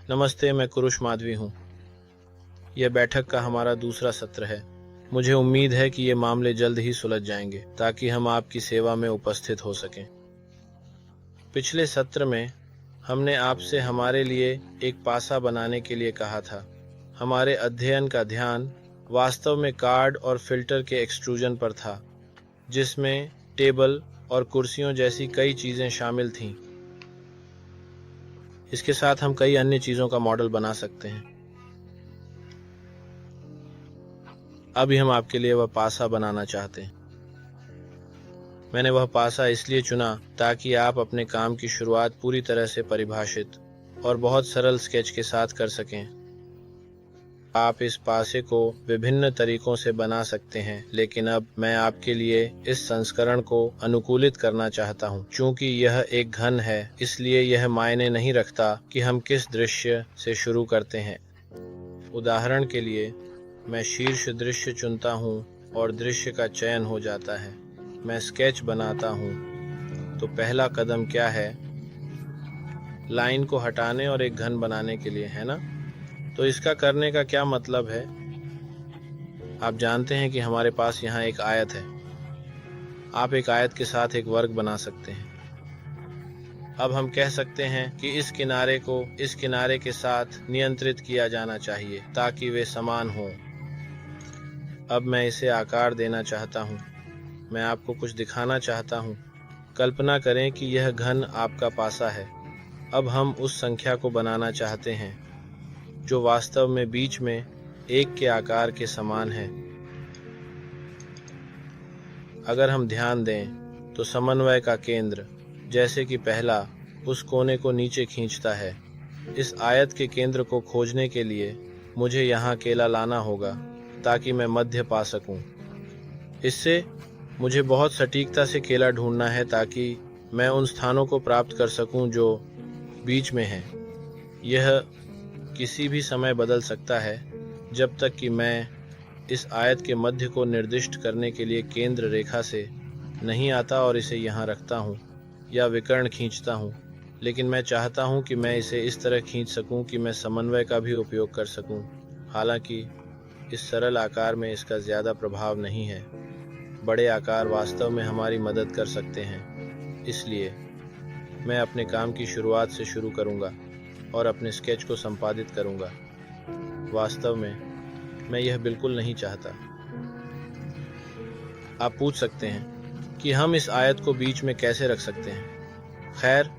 नमस्ते, मैं कुरुश माधवी हूँ। यह बैठक का हमारा दूसरा सत्र है। मुझे उम्मीद है कि ये मामले जल्द ही सुलझ जाएंगे ताकि हम आपकी सेवा में उपस्थित हो सकें। पिछले सत्र में हमने आपसे हमारे लिए एक पासा बनाने के लिए कहा था। हमारे अध्ययन का ध्यान वास्तव में कार्ड और फिल्टर के एक्सट्रूजन पर था, जिसमें टेबल और कुर्सियों जैसी कई चीजें शामिल थीं। इसके साथ हम कई अन्य चीजों का मॉडल बना सकते हैं। अभी हम आपके लिए वह पासा बनाना चाहते हैं। मैंने वह पासा इसलिए चुना ताकि आप अपने काम की शुरुआत पूरी तरह से परिभाषित और बहुत सरल स्केच के साथ कर सकें। आप इस पासे को विभिन्न तरीकों से बना सकते हैं, लेकिन अब मैं आपके लिए इस संस्करण को अनुकूलित करना चाहता हूं। चूंकि यह एक घन है, इसलिए यह मायने नहीं रखता कि हम किस दृश्य से शुरू करते हैं। उदाहरण के लिए, मैं शीर्ष दृश्य चुनता हूं और दृश्य का चयन हो जाता है। मैं स्केच बनाता हूं। तो पहला कदम क्या है? लाइन को हटाने और एक घन बनाने के लिए, है ना? तो इसका करने का क्या मतलब है? आप जानते हैं कि हमारे पास यहाँ एक आयत है। आप एक आयत के साथ एक वर्ग बना सकते हैं। अब हम कह सकते हैं कि इस किनारे को इस किनारे के साथ नियंत्रित किया जाना चाहिए ताकि वे समान हों। अब मैं इसे आकार देना चाहता हूँ। मैं आपको कुछ दिखाना चाहता हूँ। कल्पना करें कि यह घन आपका पासा है। अब हम उस संख्या को बनाना चाहते हैं जो वास्तव में बीच में एक के आकार के समान है। अगर हम ध्यान दें तो समन्वय का केंद्र, जैसे कि पहला, उस कोने को नीचे खींचता है। इस आयत के केंद्र को खोजने के लिए मुझे यहाँ केला लाना होगा ताकि मैं मध्य पा सकूं। इससे मुझे बहुत सटीकता से केला ढूंढना है ताकि मैं उन स्थानों को प्राप्त कर सकूं जो बीच में हैं। यह किसी भी समय बदल सकता है जब तक कि मैं इस आयत के मध्य को निर्दिष्ट करने के लिए केंद्र रेखा से नहीं आता और इसे यहाँ रखता हूँ या विकर्ण खींचता हूँ। लेकिन मैं चाहता हूँ कि मैं इसे इस तरह खींच सकूँ कि मैं समन्वय का भी उपयोग कर सकूँ। हालांकि इस सरल आकार में इसका ज़्यादा प्रभाव नहीं है। बड़े आकार वास्तव में हमारी मदद कर सकते हैं। इसलिए मैं अपने काम की शुरुआत से शुरू करूँगा और अपने स्केच को संपादित करूँगा। वास्तव में मैं यह बिल्कुल नहीं चाहता। आप पूछ सकते हैं कि हम इस आयत को बीच में कैसे रख सकते हैं। खैर,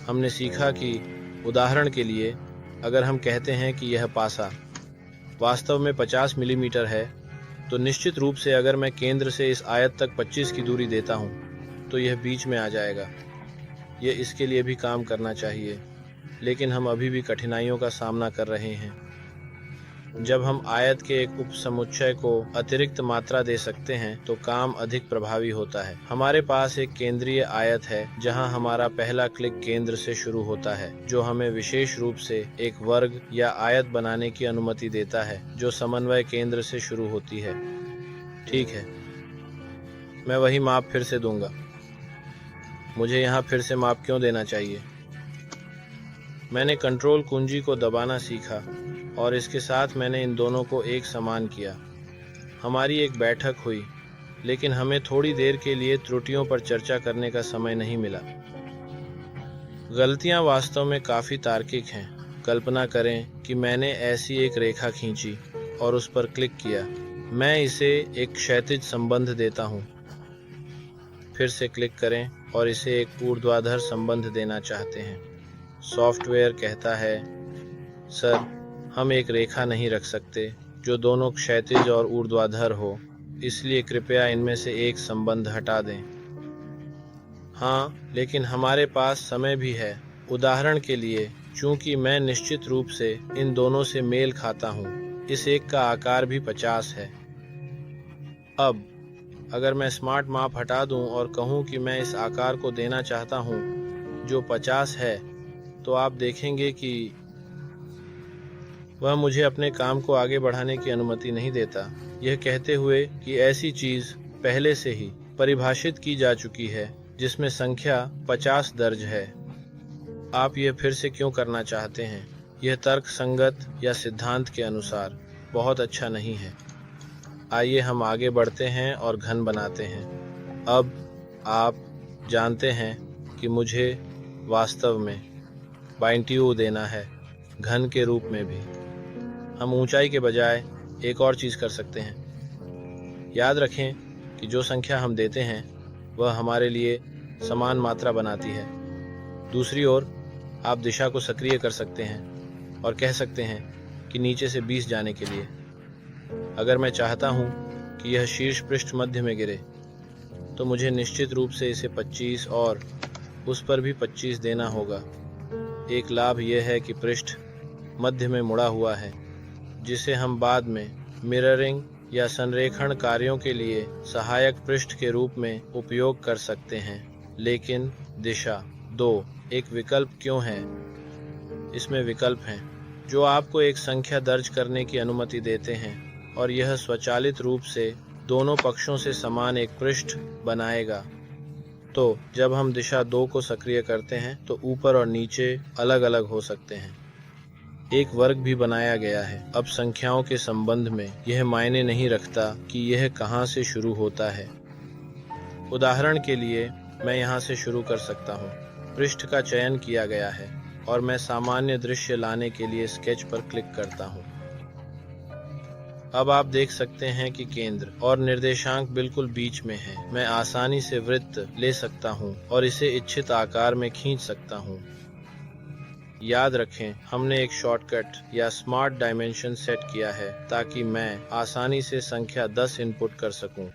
हमने सीखा कि उदाहरण के लिए अगर हम कहते हैं कि यह पासा वास्तव में 50 मिलीमीटर है, तो निश्चित रूप से अगर मैं केंद्र से इस आयत तक 25 की दूरी देता हूं, तो यह बीच में आ जाएगा। यह इसके लिए भी काम करना चाहिए, लेकिन हम अभी भी कठिनाइयों का सामना कर रहे हैं। जब हम आयत के एक उपसमुच्चय को अतिरिक्त मात्रा दे सकते हैं तो काम अधिक प्रभावी होता है। हमारे पास एक केंद्रीय आयत है जहां हमारा पहला क्लिक केंद्र से शुरू होता है, जो हमें विशेष रूप से एक वर्ग या आयत बनाने की अनुमति देता है जो समन्वय केंद्र से शुरू होती है। ठीक है, मैं वही माप फिर से दूंगा। मुझे यहाँ फिर से माप क्यों देना चाहिए? मैंने कंट्रोल कुंजी को दबाना सीखा और इसके साथ मैंने इन दोनों को एक समान किया। हमारी एक बैठक हुई, लेकिन हमें थोड़ी देर के लिए त्रुटियों पर चर्चा करने का समय नहीं मिला। गलतियां वास्तव में काफ़ी तार्किक हैं। कल्पना करें कि मैंने ऐसी एक रेखा खींची और उस पर क्लिक किया। मैं इसे एक क्षैतिज संबंध देता हूं। फिर से क्लिक करें और इसे एक ऊर्ध्वाधर संबंध देना चाहते हैं। सॉफ्टवेयर कहता है, सर, हम एक रेखा नहीं रख सकते जो दोनों क्षैतिज और ऊर्ध्वाधर हो, इसलिए कृपया इनमें से एक संबंध हटा दें। हाँ, लेकिन हमारे पास समय भी है। उदाहरण के लिए, चूंकि मैं निश्चित रूप से इन दोनों से मेल खाता हूँ, इस एक का आकार भी 50 है। अब अगर मैं स्मार्ट माप हटा दूं और कहूं कि मैं इस आकार को देना चाहता हूं जो 50 है, तो आप देखेंगे कि वह मुझे अपने काम को आगे बढ़ाने की अनुमति नहीं देता, यह कहते हुए कि ऐसी चीज पहले से ही परिभाषित की जा चुकी है जिसमें संख्या 50 दर्ज है। आप यह फिर से क्यों करना चाहते हैं? यह तर्क संगत या सिद्धांत के अनुसार बहुत अच्छा नहीं है। आइए हम आगे बढ़ते हैं और घन बनाते हैं। अब आप जानते हैं कि मुझे वास्तव में बाइंटियो देना है, घन के रूप में भी। हम ऊंचाई के बजाय एक और चीज कर सकते हैं। याद रखें कि जो संख्या हम देते हैं वह हमारे लिए समान मात्रा बनाती है। दूसरी ओर आप दिशा को सक्रिय कर सकते हैं और कह सकते हैं कि नीचे से 20 जाने के लिए। अगर मैं चाहता हूं कि यह शीर्ष पृष्ठ मध्य में गिरे तो मुझे निश्चित रूप से इसे 25 और उस पर भी 25 देना होगा। एक लाभ यह है कि पृष्ठ मध्य में मुड़ा हुआ है, जिसे हम बाद में मिररिंग या संरेखण कार्यों के लिए सहायक पृष्ठ के रूप में उपयोग कर सकते हैं। लेकिन दिशा 2 एक विकल्प क्यों है? इसमें विकल्प हैं जो आपको एक संख्या दर्ज करने की अनुमति देते हैं और यह स्वचालित रूप से दोनों पक्षों से समान एक पृष्ठ बनाएगा। तो जब हम दिशा 2 को सक्रिय करते हैं तो ऊपर और नीचे अलग अलग हो सकते हैं। एक वर्ग भी बनाया गया है। अब संख्याओं के संबंध में यह मायने नहीं रखता कि यह कहां से शुरू होता है। उदाहरण के लिए मैं यहां से शुरू कर सकता हूं। पृष्ठ का चयन किया गया है और मैं सामान्य दृश्य लाने के लिए स्केच पर क्लिक करता हूं। अब आप देख सकते हैं कि केंद्र और निर्देशांक बिल्कुल बीच में है। मैं आसानी से वृत्त ले सकता हूं और इसे इच्छित आकार में खींच सकता हूं। याद रखें, हमने एक शॉर्टकट या स्मार्ट डायमेंशन सेट किया है ताकि मैं आसानी से संख्या 10 इनपुट कर सकूं।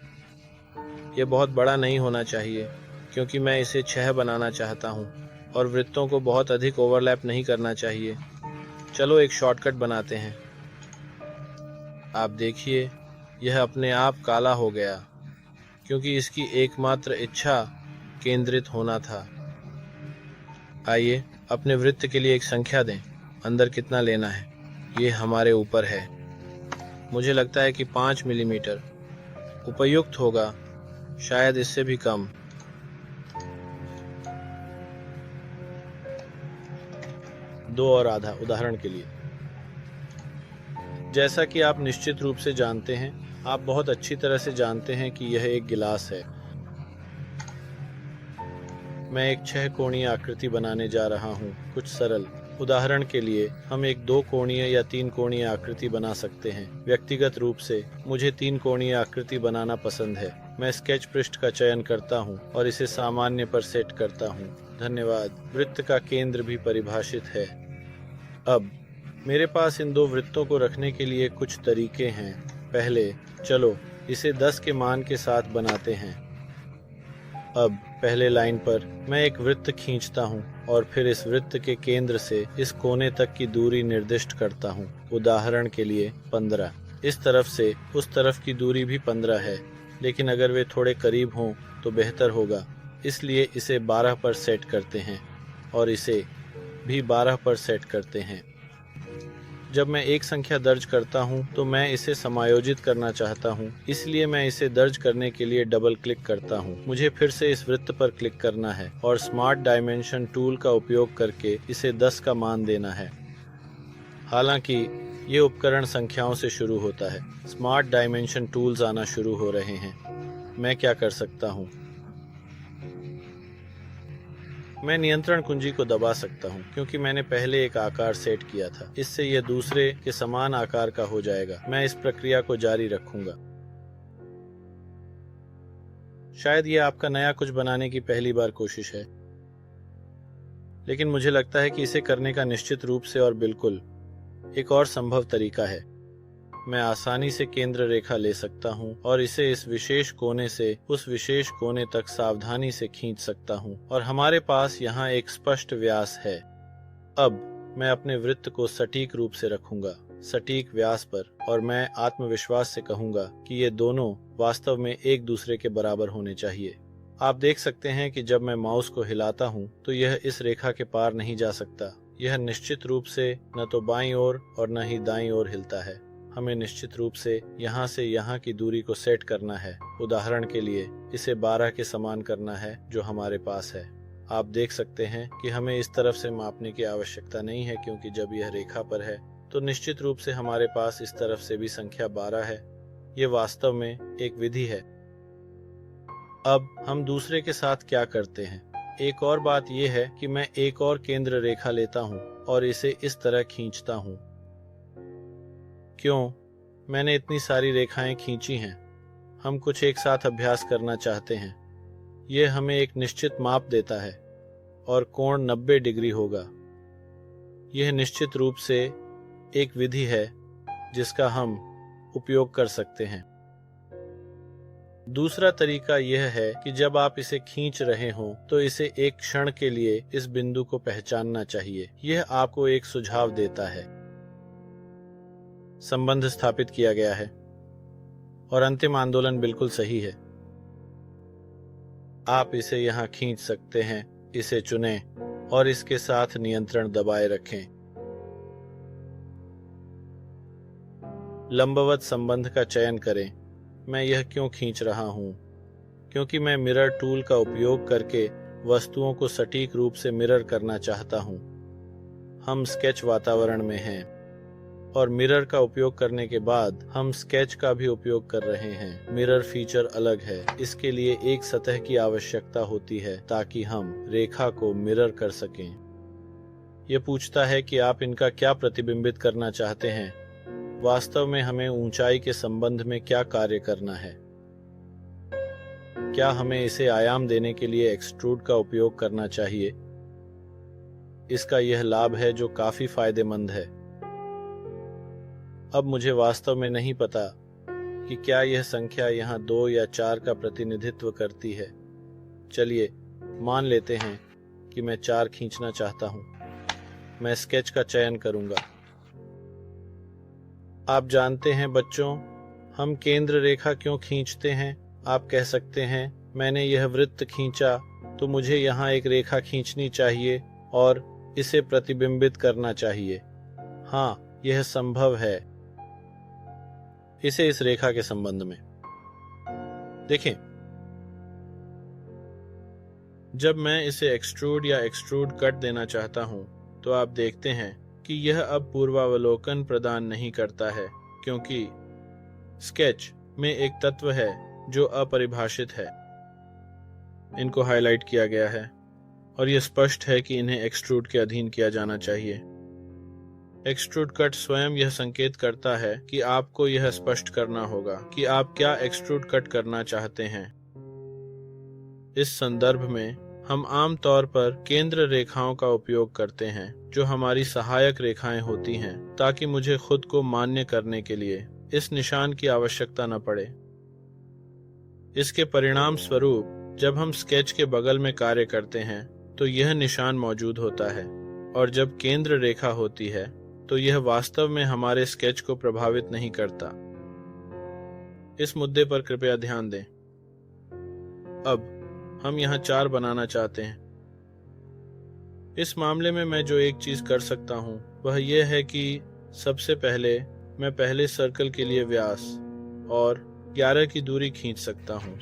यह बहुत बड़ा नहीं होना चाहिए क्योंकि मैं इसे 6 बनाना चाहता हूं और वृत्तों को बहुत अधिक ओवरलैप नहीं करना चाहिए। चलो एक शॉर्टकट बनाते हैं। आप देखिए, यह अपने आप काला हो गया क्योंकि इसकी एकमात्र इच्छा केंद्रित होना था। आइए अपने वृत्त के लिए एक संख्या दें। अंदर कितना लेना है ये हमारे ऊपर है। मुझे लगता है कि 5 मिलीमीटर उपयुक्त होगा, शायद इससे भी कम। 2 और आधा उदाहरण के लिए। जैसा कि आप निश्चित रूप से जानते हैं, आप बहुत अच्छी तरह से जानते हैं कि यह एक गिलास है। मैं एक 6 कोणीय आकृति बनाने जा रहा हूँ, कुछ सरल। उदाहरण के लिए हम एक 2 कोणीय या 3 कोणीय आकृति बना सकते हैं। व्यक्तिगत रूप से मुझे 3 कोणीय आकृति बनाना पसंद है। मैं स्केच पृष्ठ का चयन करता हूँ और इसे सामान्य पर सेट करता हूँ। धन्यवाद। वृत्त का केंद्र भी परिभाषित है। अब मेरे पास इन 2 वृत्तों को रखने के लिए कुछ तरीके हैं। पहले चलो इसे 10 के मान के साथ बनाते हैं। अब पहले लाइन पर मैं एक वृत्त खींचता हूं और फिर इस वृत्त के केंद्र से इस कोने तक की दूरी निर्दिष्ट करता हूं। उदाहरण के लिए 15। इस तरफ से उस तरफ की दूरी भी 15 है, लेकिन अगर वे थोड़े करीब हों तो बेहतर होगा, इसलिए इसे 12 पर सेट करते हैं और इसे भी 12 पर सेट करते हैं। जब मैं एक संख्या दर्ज करता हूं तो मैं इसे समायोजित करना चाहता हूं, इसलिए मैं इसे दर्ज करने के लिए डबल क्लिक करता हूं। मुझे फिर से इस वृत्त पर क्लिक करना है और स्मार्ट डायमेंशन टूल का उपयोग करके इसे 10 का मान देना है। हालांकि ये उपकरण संख्याओं से शुरू होता है, स्मार्ट डायमेंशन टूल्स आना शुरू हो रहे हैं। मैं क्या कर सकता हूँ? मैं नियंत्रण कुंजी को दबा सकता हूं क्योंकि मैंने पहले एक आकार सेट किया था। इससे यह दूसरे के समान आकार का हो जाएगा। मैं इस प्रक्रिया को जारी रखूंगा। शायद यह आपका नया कुछ बनाने की पहली बार कोशिश है, लेकिन मुझे लगता है कि इसे करने का निश्चित रूप से और बिल्कुल एक और संभव तरीका है। मैं आसानी से केंद्र रेखा ले सकता हूं और इसे इस विशेष कोने से उस विशेष कोने तक सावधानी से खींच सकता हूं और हमारे पास यहाँ एक स्पष्ट व्यास है। अब मैं अपने वृत्त को सटीक रूप से रखूंगा, सटीक व्यास पर, और मैं आत्मविश्वास से कहूंगा कि ये दोनों वास्तव में एक दूसरे के बराबर होने चाहिए। आप देख सकते हैं कि जब मैं माउस को हिलाता हूं तो यह इस रेखा के पार नहीं जा सकता। यह निश्चित रूप से न तो बाईं ओर और न ही दाईं ओर हिलता है। हमें निश्चित रूप से यहाँ से यहाँ की दूरी को सेट करना है। उदाहरण के लिए इसे 12 के समान करना है जो हमारे पास है। आप देख सकते हैं कि हमें इस तरफ से मापने की आवश्यकता नहीं है, क्योंकि जब यह रेखा पर है तो निश्चित रूप से हमारे पास इस तरफ से भी संख्या 12 है। ये वास्तव में एक विधि है। अब हम दूसरे के साथ क्या करते हैं? एक और बात यह है कि मैं एक और केंद्र रेखा लेता हूं और इसे इस तरह खींचता हूं। क्यों मैंने इतनी सारी रेखाएं खींची हैं? हम कुछ एक साथ अभ्यास करना चाहते हैं। यह हमें एक निश्चित माप देता है और कोण 90 डिग्री होगा। यह निश्चित रूप से एक विधि है जिसका हम उपयोग कर सकते हैं। दूसरा तरीका यह है कि जब आप इसे खींच रहे हों तो इसे एक क्षण के लिए इस बिंदु को पहचानना चाहिए। यह आपको एक सुझाव देता है। संबंध स्थापित किया गया है और अंतिम आंदोलन बिल्कुल सही है। आप इसे यहां खींच सकते हैं, इसे चुनें और इसके साथ नियंत्रण दबाए रखें। लंबवत संबंध का चयन करें। मैं यह क्यों खींच रहा हूं? क्योंकि मैं मिरर टूल का उपयोग करके वस्तुओं को सटीक रूप से मिरर करना चाहता हूं। हम स्केच वातावरण में हैं और मिरर का उपयोग करने के बाद हम स्केच का भी उपयोग कर रहे हैं। मिरर फीचर अलग है। इसके लिए एक सतह की आवश्यकता होती है ताकि हम रेखा को मिरर कर सकें। यह पूछता है कि आप इनका क्या प्रतिबिंबित करना चाहते हैं। वास्तव में हमें ऊंचाई के संबंध में क्या कार्य करना है? क्या हमें इसे आयाम देने के लिए एक्सट्रूड का उपयोग करना चाहिए? इसका यह लाभ है जो काफी फायदेमंद है। अब मुझे वास्तव में नहीं पता कि क्या यह संख्या यहाँ 2 या 4 का प्रतिनिधित्व करती है। चलिए मान लेते हैं कि मैं 4 खींचना चाहता हूं। मैं स्केच का चयन करूंगा। आप जानते हैं बच्चों, हम केंद्र रेखा क्यों खींचते हैं? आप कह सकते हैं मैंने यह वृत्त खींचा तो मुझे यहाँ एक रेखा खींचनी चाहिए और इसे प्रतिबिंबित करना चाहिए। हाँ, यह संभव है। इसे इस रेखा के संबंध में देखें। जब मैं इसे एक्सट्रूड या एक्सट्रूड कट देना चाहता हूं तो आप देखते हैं कि यह अब पूर्वावलोकन प्रदान नहीं करता है, क्योंकि स्केच में एक तत्व है जो अपरिभाषित है। इनको हाईलाइट किया गया है और यह स्पष्ट है कि इन्हें एक्सट्रूड के अधीन किया जाना चाहिए। एक्सट्रूड कट स्वयं यह संकेत करता है कि आपको यह स्पष्ट करना होगा कि आप क्या एक्सट्रूड कट करना चाहते हैं। इस संदर्भ में हम आम तौर पर केंद्र रेखाओं का उपयोग करते हैं जो हमारी सहायक रेखाएं होती हैं, ताकि मुझे खुद को मान्य करने के लिए इस निशान की आवश्यकता न पड़े। इसके परिणाम स्वरूप जब हम स्केच के बगल में कार्य करते हैं तो यह निशान मौजूद होता है, और जब केंद्र रेखा होती है तो यह वास्तव में हमारे स्केच को प्रभावित नहीं करता। इस मुद्दे पर कृपया ध्यान दें। अब हम यहाँ 4 बनाना चाहते हैं। इस मामले में मैं जो एक चीज कर सकता हूँ वह यह है कि सबसे पहले मैं पहले सर्कल के लिए व्यास और 11 की दूरी खींच सकता हूँ।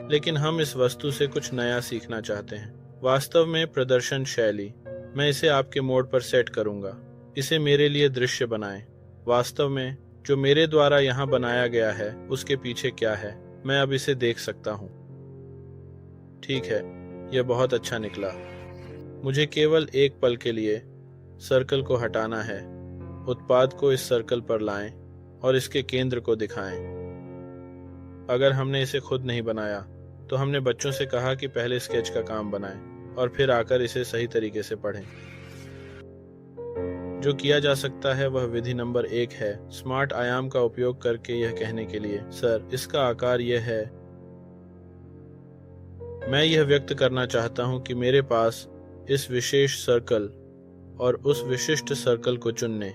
लेकिन हम इस वस्तु से कुछ नया सीखना चाहते हैं। वास्तव में प्रदर्शन शैली। मैं इसे आपके मोड पर सेट करूंगा। इसे मेरे लिए दृश्य बनाएं। वास्तव में जो मेरे द्वारा यहाँ बनाया गया है उसके पीछे क्या है, मैं अब इसे देख सकता हूँ। ठीक है, यह बहुत अच्छा निकला। मुझे केवल एक पल के लिए सर्कल को हटाना है। उत्पाद को इस सर्कल पर लाएं और इसके केंद्र को दिखाएं। अगर हमने इसे खुद नहीं बनाया तो हमने बच्चों से कहा कि पहले स्केच का काम बनाएं और फिर आकर इसे सही तरीके से पढ़ें। जो किया जा सकता है वह विधि नंबर 1 है, स्मार्ट आयाम का उपयोग करके यह कहने के लिए, सर इसका आकार यह है। मैं यह व्यक्त करना चाहता हूं कि मेरे पास इस विशेष सर्कल और उस विशिष्ट सर्कल को चुनने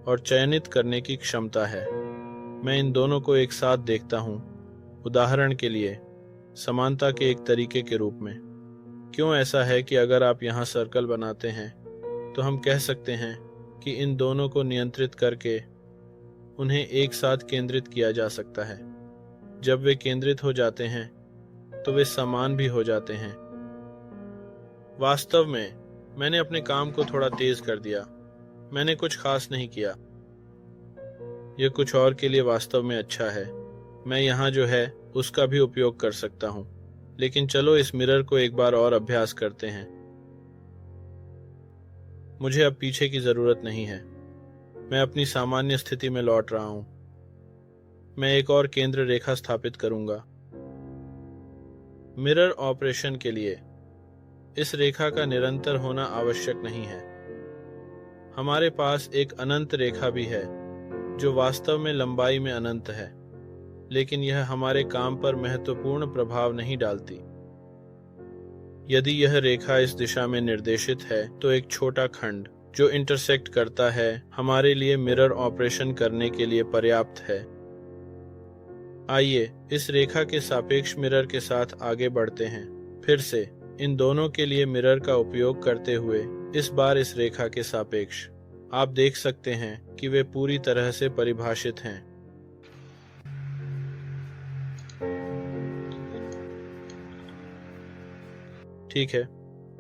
और चयनित करने की क्षमता है। मैं इन दोनों को एक साथ देखता हूं, उदाहरण के लिए समानता के एक तरीके के रूप में। क्यों ऐसा है कि अगर आप यहाँ सर्कल बनाते हैं तो हम कह सकते हैं कि इन दोनों को नियंत्रित करके उन्हें एक साथ केंद्रित किया जा सकता है। जब वे केंद्रित हो जाते हैं तो वे समान भी हो जाते हैं। वास्तव में मैंने अपने काम को थोड़ा तेज कर दिया। मैंने कुछ खास नहीं किया। यह कुछ और के लिए वास्तव में अच्छा है। मैं यहाँ जो है उसका भी उपयोग कर सकता हूँ। लेकिन चलो इस मिरर को एक बार और अभ्यास करते हैं। मुझे अब पीछे की जरूरत नहीं है। मैं अपनी सामान्य स्थिति में लौट रहा हूं। मैं एक और केंद्र रेखा स्थापित करूंगा। मिरर ऑपरेशन के लिए इस रेखा का निरंतर होना आवश्यक नहीं है। हमारे पास एक अनंत रेखा भी है जो वास्तव में लंबाई में अनंत है, लेकिन यह हमारे काम पर महत्वपूर्ण प्रभाव नहीं डालती। यदि यह रेखा इस दिशा में निर्देशित है तो एक छोटा खंड जो इंटरसेक्ट करता है हमारे लिए मिरर ऑपरेशन करने के लिए पर्याप्त है। आइए इस रेखा के सापेक्ष मिरर के साथ आगे बढ़ते हैं। फिर से इन दोनों के लिए मिरर का उपयोग करते हुए इस बार इस रेखा के सापेक्ष आप देख सकते हैं कि वे पूरी तरह से परिभाषित हैं। ठीक है,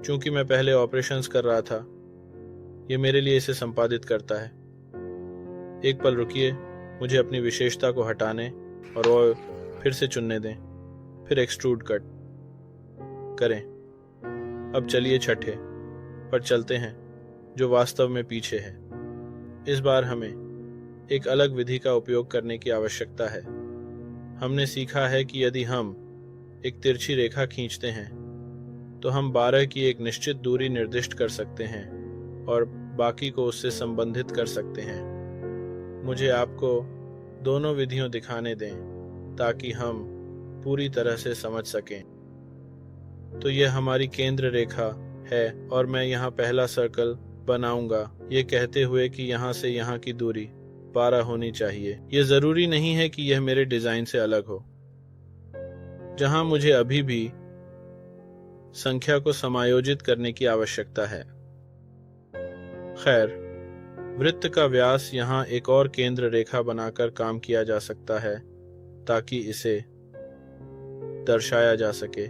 चूंकि मैं पहले ऑपरेशंस कर रहा था, यह मेरे लिए इसे संपादित करता है। एक पल रुकिए, मुझे अपनी विशेषता को हटाने और वो फिर से चुनने दें, फिर एक्सट्रूड कट करें। अब चलिए छठे पर चलते हैं जो वास्तव में पीछे है। इस बार हमें एक अलग विधि का उपयोग करने की आवश्यकता है। हमने सीखा है कि यदि हम एक तिरछी रेखा खींचते हैं तो हम 12 की एक निश्चित दूरी निर्दिष्ट कर सकते हैं और बाकी को उससे संबंधित कर सकते हैं। मुझे आपको दोनों विधियों दिखाने दें ताकि हम पूरी तरह से समझ सकें। तो यह हमारी केंद्र रेखा है और मैं यहाँ पहला सर्कल बनाऊंगा, ये कहते हुए कि यहाँ से यहाँ की दूरी 12 होनी चाहिए। यह जरूरी नहीं है कि यह मेरे डिजाइन से अलग हो, जहां मुझे अभी भी संख्या को समायोजित करने की आवश्यकता है। खैर, वृत्त का व्यास यहाँ एक और केंद्र रेखा बनाकर काम किया जा सकता है ताकि इसे दर्शाया जा सके।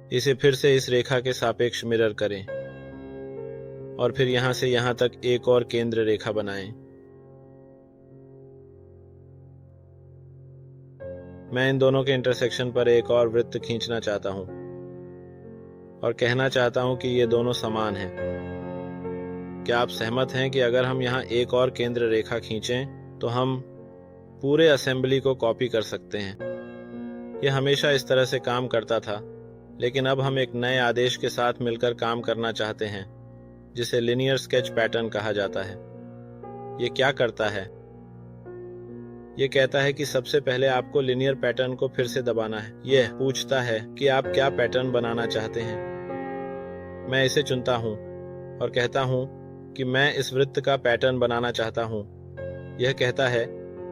इसे फिर से इस रेखा के सापेक्ष मिरर करें और फिर यहां से यहां तक एक और केंद्र रेखा बनाएं। मैं इन दोनों के इंटरसेक्शन पर एक और वृत्त खींचना चाहता हूं और कहना चाहता हूं कि ये दोनों समान हैं। क्या आप सहमत हैं कि अगर हम यहां एक और केंद्र रेखा खींचें तो हम पूरे असेंबली को कॉपी कर सकते हैं? यह हमेशा इस तरह से काम करता था, लेकिन अब हम एक नए आदेश के साथ मिलकर काम करना चाहते हैं जिसे लिनियर स्केच पैटर्न कहा जाता है। यह क्या करता है? यह कहता है कि सबसे पहले आपको लिनियर पैटर्न को फिर से दबाना है। यह पूछता है कि आप क्या पैटर्न बनाना चाहते हैं। मैं इसे चुनता हूं और कहता हूं कि मैं इस वृत्त का पैटर्न बनाना चाहता हूं। यह कहता है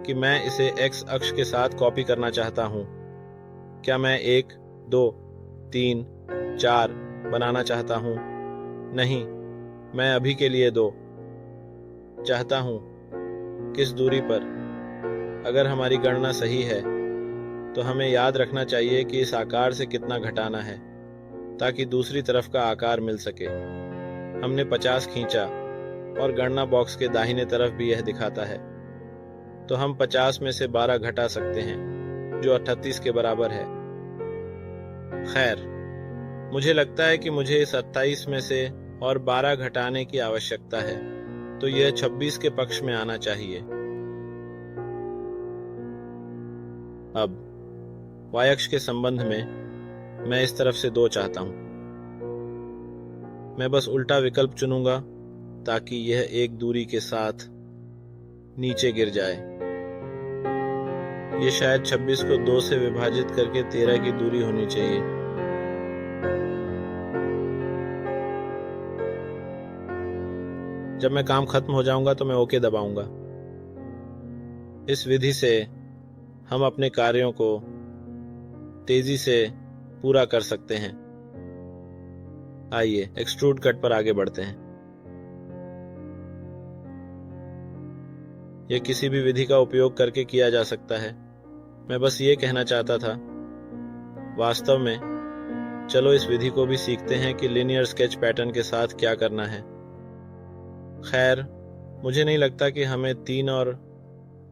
कि मैं इसे एक्स अक्ष के साथ कॉपी करना चाहता हूं। क्या मैं 1, 2, 3, 4 बनाना चाहता हूं? नहीं, मैं अभी के लिए 2 चाहता हूं। किस दूरी पर? अगर हमारी गणना सही है तो हमें याद रखना चाहिए कि इस आकार से कितना घटाना है ताकि दूसरी तरफ का आकार मिल सके। हमने 50 खींचा और गणना बॉक्स के दाहिने तरफ भी यह दिखाता है, तो हम 50 में से 12 घटा सकते हैं जो 38 के बराबर है। खैर, मुझे लगता है कि मुझे इस 28 में से और 12 घटाने की आवश्यकता है, तो यह 26 के पक्ष में आना चाहिए। अब y अक्ष के संबंध में मैं इस तरफ से 2 चाहता हूं। मैं बस उल्टा विकल्प चुनूंगा ताकि यह एक दूरी के साथ नीचे गिर जाए। यह शायद 26 को 2 से विभाजित करके 13 की दूरी होनी चाहिए। जब मैं काम खत्म हो जाऊंगा तो मैं ओके दबाऊंगा। इस विधि से हम अपने कार्यों को तेजी से पूरा कर सकते हैं। आइए एक्सट्रूड कट पर आगे बढ़ते हैं। यह किसी भी विधि का उपयोग करके किया जा सकता है। मैं बस ये कहना चाहता था। वास्तव में चलो इस विधि को भी सीखते हैं कि लिनियर स्केच पैटर्न के साथ क्या करना है। खैर, मुझे नहीं लगता कि हमें 3 और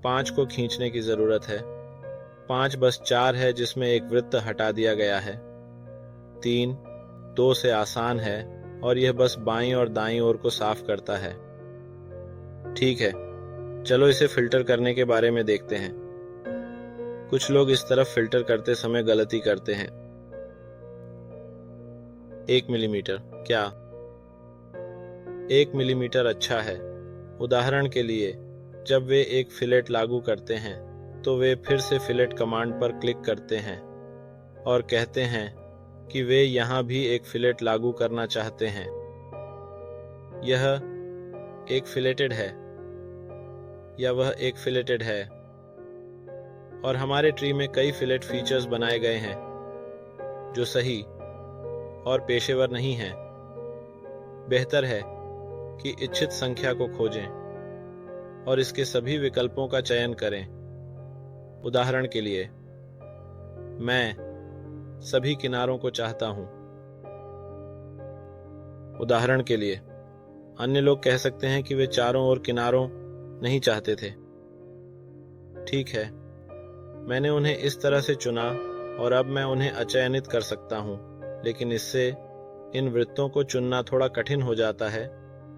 5 को खींचने की जरूरत है। 5 बस 4 है जिसमें एक वृत्त हटा दिया गया है। 3 2 से आसान है और यह बस बाईं और दाईं ओर को साफ करता है। ठीक है, चलो इसे फिल्टर करने के बारे में देखते हैं। कुछ लोग इस तरफ फिल्टर करते समय गलती करते हैं। 1 मिलीमीटर, क्या 1 मिलीमीटर अच्छा है? उदाहरण के लिए, जब वे एक फिलेट लागू करते हैं तो वे फिर से फिलेट कमांड पर क्लिक करते हैं और कहते हैं कि वे यहां भी एक फिलेट लागू करना चाहते हैं। यह एक फिलेटेड है या वह एक फिलेटेड है, और हमारे ट्री में कई फिलेट फीचर्स बनाए गए हैं जो सही और पेशेवर नहीं हैं। बेहतर है कि इच्छित संख्या को खोजें और इसके सभी विकल्पों का चयन करें। उदाहरण के लिए, मैं सभी किनारों को चाहता हूं। उदाहरण के लिए, अन्य लोग कह सकते हैं कि वे चारों ओर किनारों नहीं चाहते थे। ठीक है, मैंने उन्हें इस तरह से चुना और अब मैं उन्हें अचयनित कर सकता हूं, लेकिन इससे इन वृत्तों को चुनना थोड़ा कठिन हो जाता है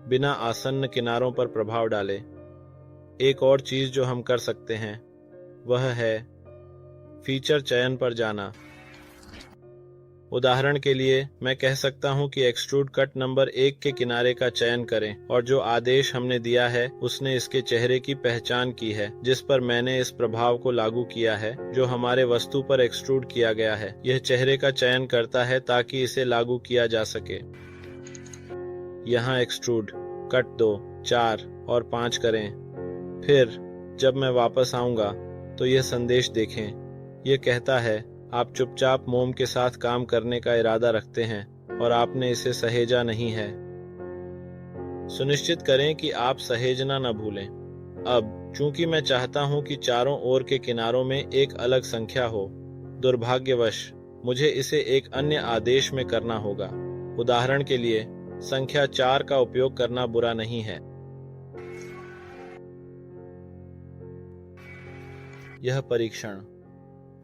बिना आसन्न किनारों पर प्रभाव डाले। एक और चीज जो हम कर सकते हैं वह है फीचर चयन पर जाना। उदाहरण के लिए, मैं कह सकता हूं कि एक्सट्रूड कट नंबर 1 के किनारे का चयन करें और जो आदेश हमने दिया है उसने इसके चेहरे की पहचान की है जिस पर मैंने इस प्रभाव को लागू किया है जो हमारे वस्तु पर एक्सट्रूड किया गया है। यह चेहरे का चयन करता है ताकि इसे लागू किया जा सके। यहाँ एक्सट्रूड कट 2, 4 और 5 करें। फिर जब मैं वापस आऊंगा तो यह संदेश देखें। यह कहता है, आप चुपचाप मोम के साथ काम करने का इरादा रखते हैं और आपने इसे सहेजा नहीं है। सुनिश्चित करें कि आप सहेजना न भूलें। अब चूंकि मैं चाहता हूं कि चारों ओर के किनारों में एक अलग संख्या हो, दुर्भाग्यवश मुझे इसे एक अन्य आदेश में करना होगा। उदाहरण के लिए, संख्या 4 का उपयोग करना बुरा नहीं है। यह परीक्षण,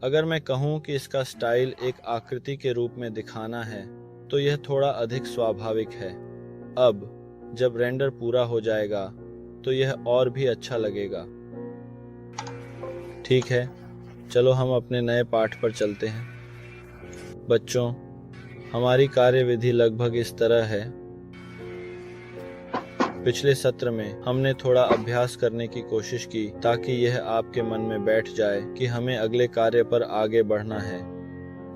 अगर मैं कहूं कि इसका स्टाइल एक आकृति के रूप में दिखाना है तो यह थोड़ा अधिक स्वाभाविक है। अब जब रेंडर पूरा हो जाएगा तो यह और भी अच्छा लगेगा। ठीक है, चलो हम अपने नए पाठ पर चलते हैं। बच्चों, हमारी कार्यविधि लगभग इस तरह है। पिछले सत्र में हमने थोड़ा अभ्यास करने की कोशिश की ताकि यह आपके मन में बैठ जाए कि हमें अगले कार्य पर आगे बढ़ना है।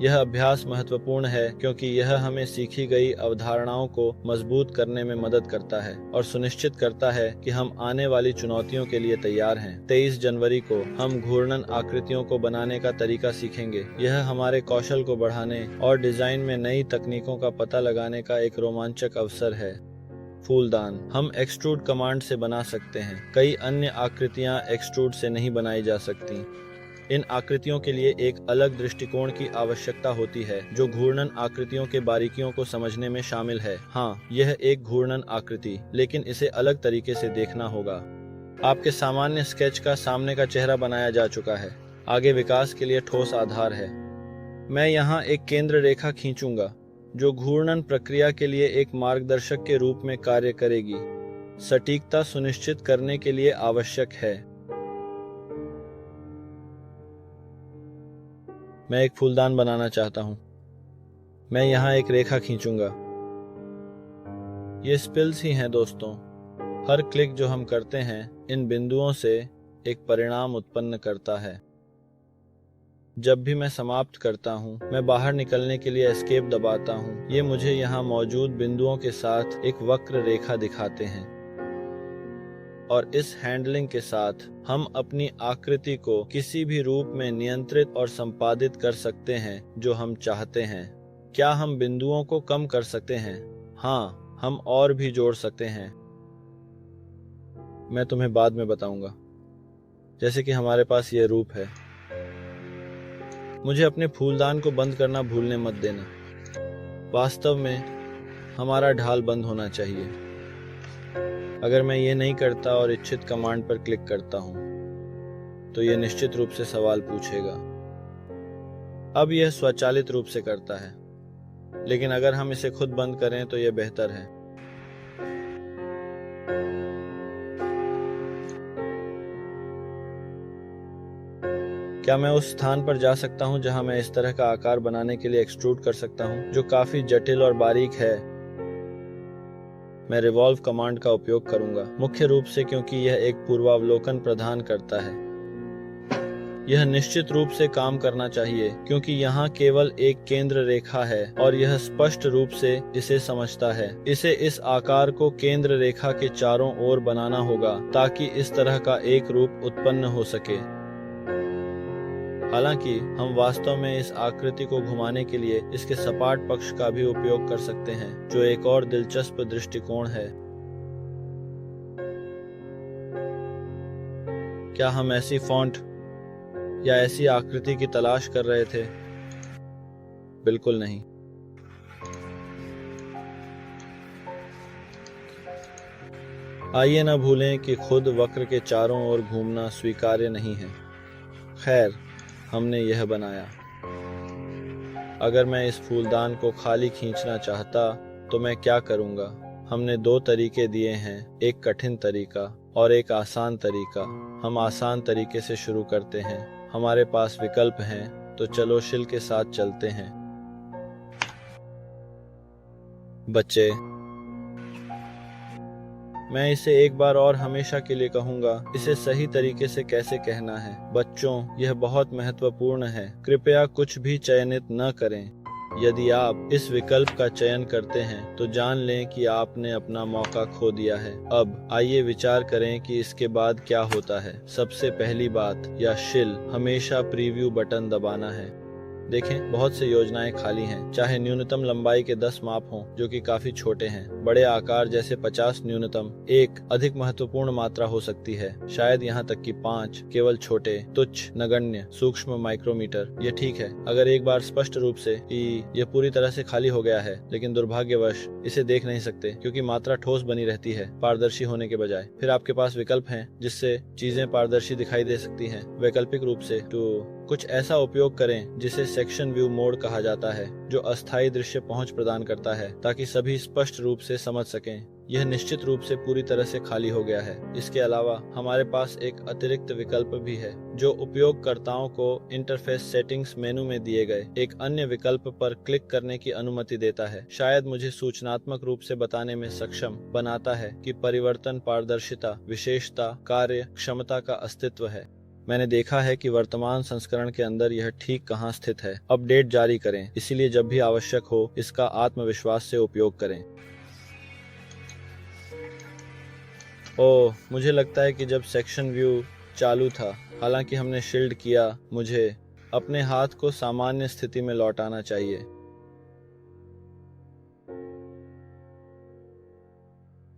यह अभ्यास महत्वपूर्ण है क्योंकि यह हमें सीखी गई अवधारणाओं को मजबूत करने में मदद करता है और सुनिश्चित करता है कि हम आने वाली चुनौतियों के लिए तैयार हैं। 23 जनवरी को हम घूर्णन आकृतियों को बनाने का तरीका सीखेंगे। यह हमारे कौशल को बढ़ाने और डिजाइन में नई तकनीकों का पता लगाने का एक रोमांचक अवसर है। फूलदान हम एक्सट्रूड कमांड से बना सकते हैं। कई अन्य आकृतियां एक्सट्रूड से नहीं बनाई जा सकती। इन आकृतियों के लिए एक अलग दृष्टिकोण की आवश्यकता होती है जो घूर्णन आकृतियों के बारीकियों को समझने में शामिल है। हाँ, यह एक घूर्णन आकृति, लेकिन इसे अलग तरीके से देखना होगा। आपके सामान्य स्केच का सामने का चेहरा बनाया जा चुका है। आगे विकास के लिए ठोस आधार है। मैं यहाँ एक केंद्र रेखा खींचूंगा जो घूर्णन प्रक्रिया के लिए एक मार्गदर्शक के रूप में कार्य करेगी। सटीकता सुनिश्चित करने के लिए आवश्यक है। मैं एक फूलदान बनाना चाहता हूं। मैं यहाँ एक रेखा खींचूंगा। ये स्पिल्स ही हैं दोस्तों। हर क्लिक जो हम करते हैं इन बिंदुओं से एक परिणाम उत्पन्न करता है। जब भी मैं समाप्त करता हूं, मैं बाहर निकलने के लिए एस्केप दबाता हूं। ये मुझे यहाँ मौजूद बिंदुओं के साथ एक वक्र रेखा दिखाते हैं और इस हैंडलिंग के साथ हम अपनी आकृति को किसी भी रूप में नियंत्रित और संपादित कर सकते हैं जो हम चाहते हैं। क्या हम बिंदुओं को कम कर सकते हैं? हाँ, हम और भी जोड़ सकते हैं। मैं तुम्हें बाद में बताऊंगा। जैसे कि हमारे पास ये रूप है। मुझे अपने फूलदान को बंद करना भूलने मत देना। वास्तव में हमारा ढाल बंद होना चाहिए। अगर मैं ये नहीं करता और इच्छित कमांड पर क्लिक करता हूं, तो यह निश्चित रूप से सवाल पूछेगा। अब यह स्वचालित रूप से करता है, लेकिन अगर हम इसे खुद बंद करें तो यह बेहतर है। क्या मैं उस स्थान पर जा सकता हूं जहां मैं इस तरह का आकार बनाने के लिए एक्सट्रूड कर सकता हूं, जो काफी जटिल और बारीक है? मैं रिवॉल्व कमांड का उपयोग करूंगा, मुख्य रूप से क्योंकि यह एक पूर्वावलोकन प्रदान करता है। यह निश्चित रूप से काम करना चाहिए क्योंकि यहाँ केवल एक केंद्र रेखा है और यह स्पष्ट रूप से इसे समझता है। इसे इस आकार को केंद्र रेखा के चारों ओर बनाना होगा ताकि इस तरह का एक रूप उत्पन्न हो सके। हालांकि हम वास्तव में इस आकृति को घुमाने के लिए इसके सपाट पक्ष का भी उपयोग कर सकते हैं, जो एक और दिलचस्प दृष्टिकोण है। क्या हम ऐसी फॉन्ट या ऐसी आकृति की तलाश कर रहे थे? बिल्कुल नहीं। आइए न भूलें कि खुद वक्र के चारों ओर घूमना स्वीकार्य नहीं है। खैर, हमने यह बनाया। अगर मैं इस फूलदान को खाली खींचना चाहता तो मैं क्या करूंगा? हमने दो तरीके दिए हैं, एक कठिन तरीका और एक आसान तरीका। हम आसान तरीके से शुरू करते हैं। हमारे पास विकल्प हैं, तो चलो शिल के साथ चलते हैं। बच्चे, मैं इसे एक बार और हमेशा के लिए कहूंगा, इसे सही तरीके से कैसे कहना है। बच्चों, यह बहुत महत्वपूर्ण है। कृपया कुछ भी चयनित न करें। यदि आप इस विकल्प का चयन करते हैं तो जान लें कि आपने अपना मौका खो दिया है। अब आइए विचार करें कि इसके बाद क्या होता है। सबसे पहली बात, या शिल हमेशा प्रीव्यू बटन दबाना है। देखें, बहुत से योजनाएं खाली हैं, चाहे न्यूनतम लंबाई के 10 माप हों, जो कि काफी छोटे हैं। बड़े आकार जैसे 50 न्यूनतम एक अधिक महत्वपूर्ण मात्रा हो सकती है। शायद यहाँ तक कि 5 केवल छोटे, तुच्छ, नगण्य, सूक्ष्म माइक्रोमीटर। ये ठीक है अगर एक बार स्पष्ट रूप से कि यह पूरी तरह से खाली हो गया है, लेकिन दुर्भाग्यवश इसे देख नहीं सकते क्योंकि मात्रा ठोस बनी रहती है, पारदर्शी होने के बजाय। फिर आपके पास विकल्प हैं जिससे चीजें पारदर्शी दिखाई दे सकती हैं। वैकल्पिक रूप से कुछ ऐसा उपयोग करें जिसे सेक्शन व्यू मोड कहा जाता है, जो अस्थायी दृश्य पहुंच प्रदान करता है ताकि सभी स्पष्ट रूप से समझ सकें। यह निश्चित रूप से पूरी तरह से खाली हो गया है। इसके अलावा हमारे पास एक अतिरिक्त विकल्प भी है जो उपयोगकर्ताओं को इंटरफेस सेटिंग्स मेनू में दिए गए एक अन्य विकल्प पर क्लिक करने की अनुमति देता है। शायद मुझे सूचनात्मक रूप से बताने में सक्षम बनाता है कि परिवर्तन, पारदर्शिता, विशेषता, कार्य क्षमता का अस्तित्व है। मैंने देखा है कि वर्तमान संस्करण के अंदर यह ठीक कहां स्थित है। अपडेट जारी करें, इसीलिए जब भी आवश्यक हो इसका आत्मविश्वास से उपयोग करें। ओह, मुझे लगता है कि जब सेक्शन व्यू चालू था, हालांकि हमने शील्ड किया, मुझे अपने हाथ को सामान्य स्थिति में लौटाना चाहिए।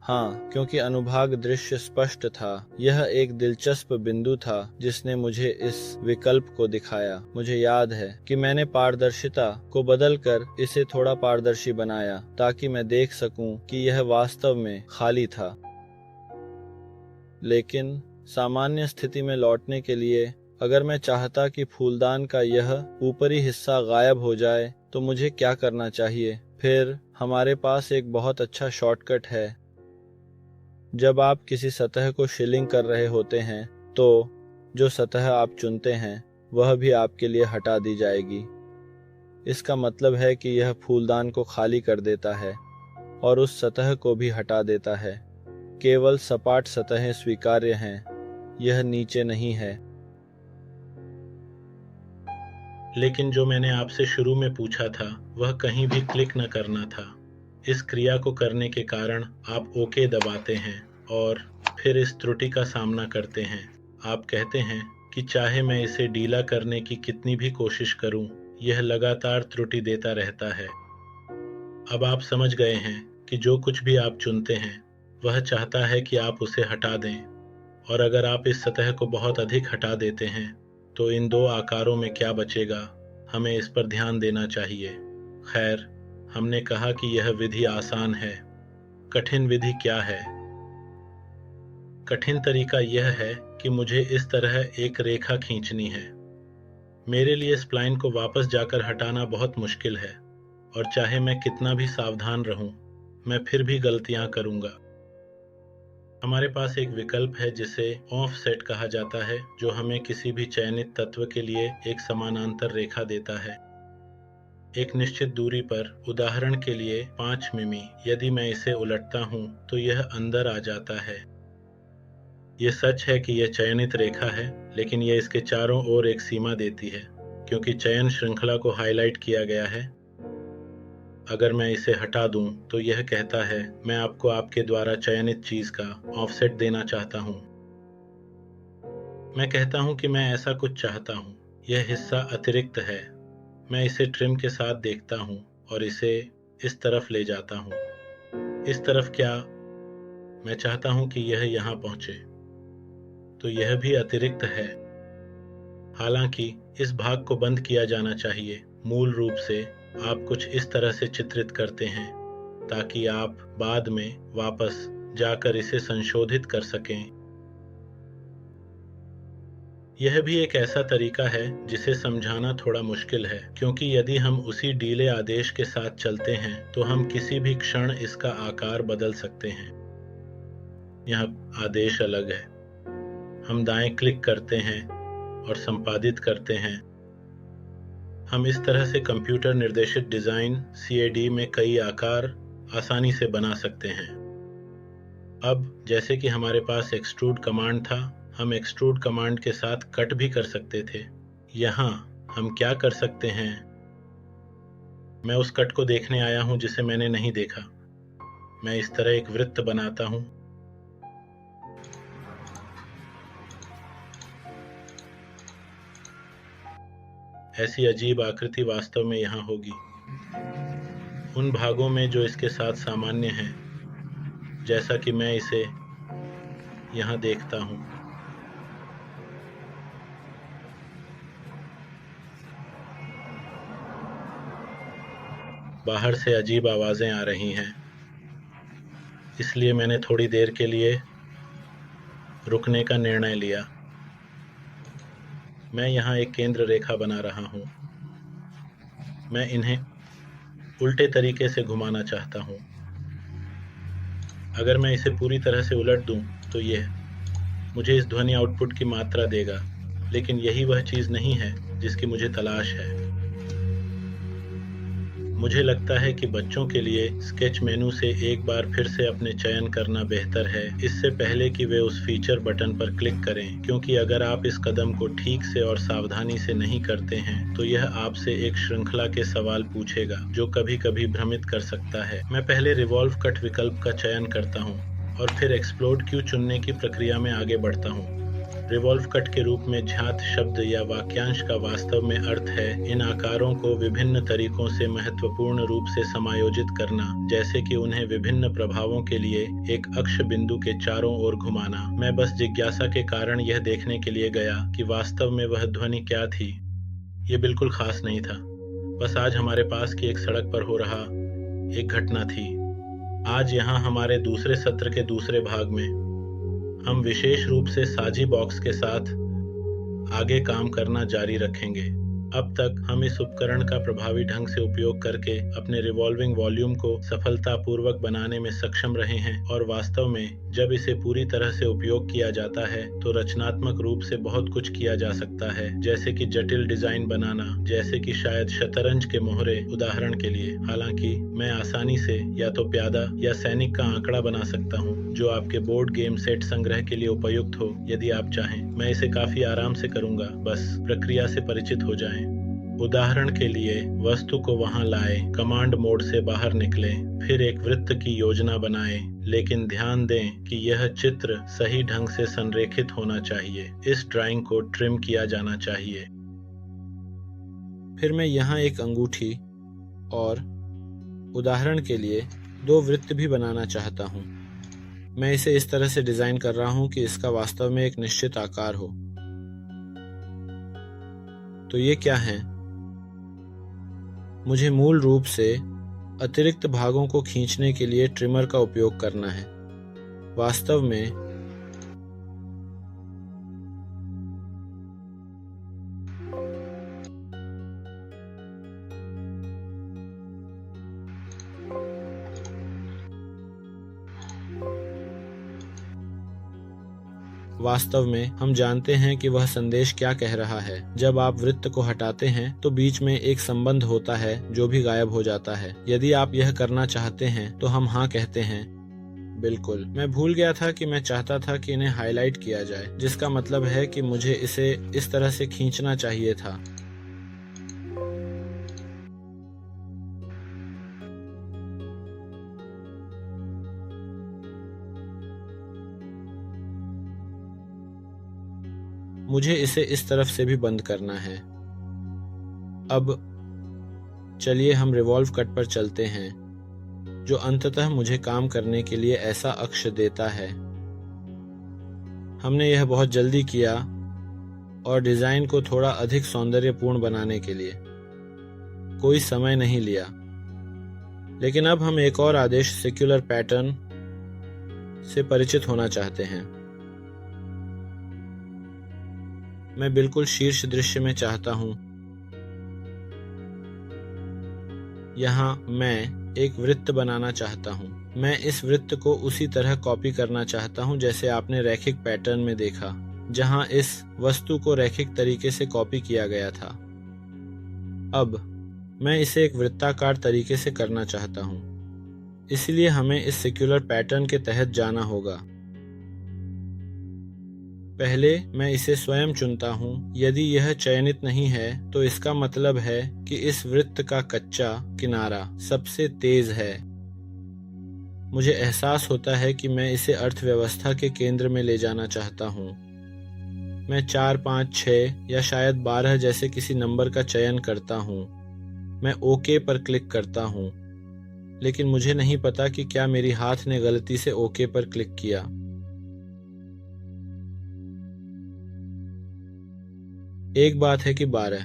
हाँ, क्योंकि अनुभाग दृश्य स्पष्ट था। यह एक दिलचस्प बिंदु था जिसने मुझे इस विकल्प को दिखाया। मुझे याद है कि मैंने पारदर्शिता को बदलकर इसे थोड़ा पारदर्शी बनाया ताकि मैं देख सकूं कि यह वास्तव में खाली था। लेकिन सामान्य स्थिति में लौटने के लिए अगर मैं चाहता कि फूलदान का यह ऊपरी हिस्सा गायब हो जाए तो मुझे क्या करना चाहिए? फिर हमारे पास एक बहुत अच्छा शॉर्टकट है। जब आप किसी सतह को शिलिंग कर रहे होते हैं तो जो सतह आप चुनते हैं वह भी आपके लिए हटा दी जाएगी। इसका मतलब है कि यह फूलदान को खाली कर देता है और उस सतह को भी हटा देता है। केवल सपाट सतहें स्वीकार्य हैं, यह नीचे नहीं है। लेकिन जो मैंने आपसे शुरू में पूछा था वह कहीं भी क्लिक न करना था। इस क्रिया को करने के कारण आप ओके दबाते हैं और फिर इस त्रुटि का सामना करते हैं। आप कहते हैं कि चाहे मैं इसे ढीला करने की कितनी भी कोशिश करूं, यह लगातार त्रुटि देता रहता है। अब आप समझ गए हैं कि जो कुछ भी आप चुनते हैं वह चाहता है कि आप उसे हटा दें, और अगर आप इस सतह को बहुत अधिक हटा देते हैं तो इन दो आकारों में क्या बचेगा? हमें इस पर ध्यान देना चाहिए। खैर, हमने कहा कि यह विधि आसान है। कठिन विधि क्या है? कठिन तरीका यह है कि मुझे इस तरह एक रेखा खींचनी है। मेरे लिए स्प्लाइन को वापस जाकर हटाना बहुत मुश्किल है, और चाहे मैं कितना भी सावधान रहूं, मैं फिर भी गलतियां करूंगा। हमारे पास एक विकल्प है जिसे ऑफसेट कहा जाता है, जो हमें किसी भी चयनित तत्व के लिए एक समानांतर रेखा देता है। एक निश्चित दूरी पर, उदाहरण के लिए 5 मिमी, यदि मैं इसे उलटता हूं तो यह अंदर आ जाता है। यह सच है कि यह चयनित रेखा है, लेकिन यह इसके चारों ओर एक सीमा देती है, क्योंकि चयन श्रृंखला को हाईलाइट किया गया है। अगर मैं इसे हटा दूं तो यह कहता है, मैं आपको आपके द्वारा चयनित चीज का ऑफसेट देना चाहता हूं। मैं कहता हूं कि मैं ऐसा कुछ चाहता हूं। यह हिस्सा अतिरिक्त है। मैं इसे ट्रिम के साथ देखता हूं और इसे इस तरफ ले जाता हूं। इस तरफ क्या? मैं चाहता हूं कि यह यहां पहुंचे। तो यह भी अतिरिक्त है। हालांकि इस भाग को बंद किया जाना चाहिए। मूल रूप से आप कुछ इस तरह से चित्रित करते हैं ताकि आप बाद में वापस जाकर इसे संशोधित कर सकें। यह भी एक ऐसा तरीका है जिसे समझाना थोड़ा मुश्किल है, क्योंकि यदि हम उसी डीले आदेश के साथ चलते हैं तो हम किसी भी क्षण इसका आकार बदल सकते हैं। यह आदेश अलग है। हम दाएं क्लिक करते हैं और संपादित करते हैं। हम इस तरह से कंप्यूटर निर्देशित डिजाइन CAD में कई आकार आसानी से बना सकते हैं। अब जैसे कि हमारे पास एक्सट्रूड कमांड था, हम एक्सट्रूड कमांड के साथ कट भी कर सकते थे। यहाँ हम क्या कर सकते हैं? मैं उस कट को देखने आया हूं जिसे मैंने नहीं देखा। मैं इस तरह एक वृत्त बनाता हूं। ऐसी अजीब आकृति वास्तव में यहाँ होगी, उन भागों में जो इसके साथ सामान्य हैं, जैसा कि मैं इसे यहाँ देखता हूँ। बाहर से अजीब आवाजें आ रही हैं, इसलिए मैंने थोड़ी देर के लिए रुकने का निर्णय लिया। मैं यहाँ एक केंद्र रेखा बना रहा हूँ। मैं इन्हें उल्टे तरीके से घुमाना चाहता हूँ। अगर मैं इसे पूरी तरह से उलट दूं तो यह मुझे इस ध्वनि आउटपुट की मात्रा देगा, लेकिन यही वह चीज नहीं है जिसकी मुझे तलाश है। मुझे लगता है कि बच्चों के लिए स्केच मेनू से एक बार फिर से अपने चयन करना बेहतर है, इससे पहले कि वे उस फीचर बटन पर क्लिक करें, क्योंकि अगर आप इस कदम को ठीक से और सावधानी से नहीं करते हैं तो यह आपसे एक श्रृंखला के सवाल पूछेगा जो कभी-कभी भ्रमित कर सकता है। मैं पहले रिवॉल्व कट विकल्प का चयन करता हूं और फिर एक्सप्लोड क्यू चुनने की प्रक्रिया में आगे बढ़ता हूं। रिवॉल्व कट के रूप में ज्ञात शब्द या वाक्यांश का वास्तव में अर्थ है इन आकारों को विभिन्न तरीकों से महत्वपूर्ण रूप से समायोजित करना, जैसे कि उन्हें विभिन्न प्रभावों के लिए एक अक्ष बिंदु के चारों ओर घुमाना। मैं बस जिज्ञासा के कारण यह देखने के लिए गया कि वास्तव में वह ध्वनि क्या थी। यह बिल्कुल खास नहीं था, बस आज हमारे पास की एक सड़क पर हो रहा एक घटना थी। आज यहाँ हमारे दूसरे सत्र के दूसरे भाग में हम विशेष रूप से साजी बॉक्स के साथ आगे काम करना जारी रखेंगे। अब तक हम इस उपकरण का प्रभावी ढंग से उपयोग करके अपने रिवॉल्विंग वॉल्यूम को सफलतापूर्वक बनाने में सक्षम रहे हैं, और वास्तव में जब इसे पूरी तरह से उपयोग किया जाता है तो रचनात्मक रूप से बहुत कुछ किया जा सकता है, जैसे कि जटिल डिजाइन बनाना, जैसे कि शायद शतरंज के मोहरे उदाहरण के लिए। हालांकि मैं आसानी से या तो प्यादा या सैनिक का आंकड़ा बना सकता हूँ जो आपके बोर्ड गेम सेट संग्रह के लिए उपयुक्त हो यदि आप चाहें। मैं इसे काफी आराम से करूंगा, बस प्रक्रिया से परिचित हो जाएं। उदाहरण के लिए वस्तु को वहां लाएं, कमांड मोड से बाहर निकलें, फिर एक वृत्त की योजना बनाएं, लेकिन ध्यान दें कि यह चित्र सही ढंग से संरेखित होना चाहिए। इस ड्राइंग को ट्रिम किया जाना चाहिए। फिर मैं यहाँ एक अंगूठी और उदाहरण के लिए 2 वृत्त भी बनाना चाहता हूँ। मैं इसे इस तरह से डिजाइन कर रहा हूँ कि इसका वास्तव में एक निश्चित आकार हो। तो ये क्या है? मुझे मूल रूप से अतिरिक्त भागों को खींचने के लिए ट्रिमर का उपयोग करना है। वास्तव में हम जानते हैं कि वह संदेश क्या कह रहा है। जब आप वृत्त को हटाते हैं तो बीच में एक संबंध होता है जो भी गायब हो जाता है। यदि आप यह करना चाहते हैं तो हम हाँ कहते हैं। बिल्कुल, मैं भूल गया था कि मैं चाहता था कि इन्हें हाईलाइट किया जाए, जिसका मतलब है कि मुझे इसे इस तरह से खींचना चाहिए था। मुझे इसे इस तरफ से भी बंद करना है। अब चलिए हम रिवॉल्व कट पर चलते हैं, जो अंततः मुझे काम करने के लिए ऐसा अक्ष देता है। हमने यह बहुत जल्दी किया और डिजाइन को थोड़ा अधिक सौंदर्यपूर्ण बनाने के लिए कोई समय नहीं लिया। लेकिन अब हम एक और आदेश सेक्युलर पैटर्न से परिचित होना चाहते हैं। मैं बिल्कुल शीर्ष दृश्य में चाहता हूं। यहां मैं एक वृत्त बनाना चाहता हूं। मैं इस वृत्त को उसी तरह कॉपी करना चाहता हूं जैसे आपने रैखिक पैटर्न में देखा, जहां इस वस्तु को रैखिक तरीके से कॉपी किया गया था। अब मैं इसे एक वृत्ताकार तरीके से करना चाहता हूं। इसलिए हमें इस सेक्युलर पैटर्न के तहत जाना होगा। पहले मैं इसे स्वयं चुनता हूं। यदि यह चयनित नहीं है तो इसका मतलब है कि इस वृत्त का कच्चा किनारा सबसे तेज है। मुझे एहसास होता है कि मैं इसे अर्थव्यवस्था के केंद्र में ले जाना चाहता हूं। मैं 4, 5, 6 या शायद 12 जैसे किसी नंबर का चयन करता हूं। मैं ओके पर क्लिक करता हूं, लेकिन मुझे नहीं पता कि क्या मेरी हाथ ने गलती से ओके पर क्लिक किया। एक बात है कि 12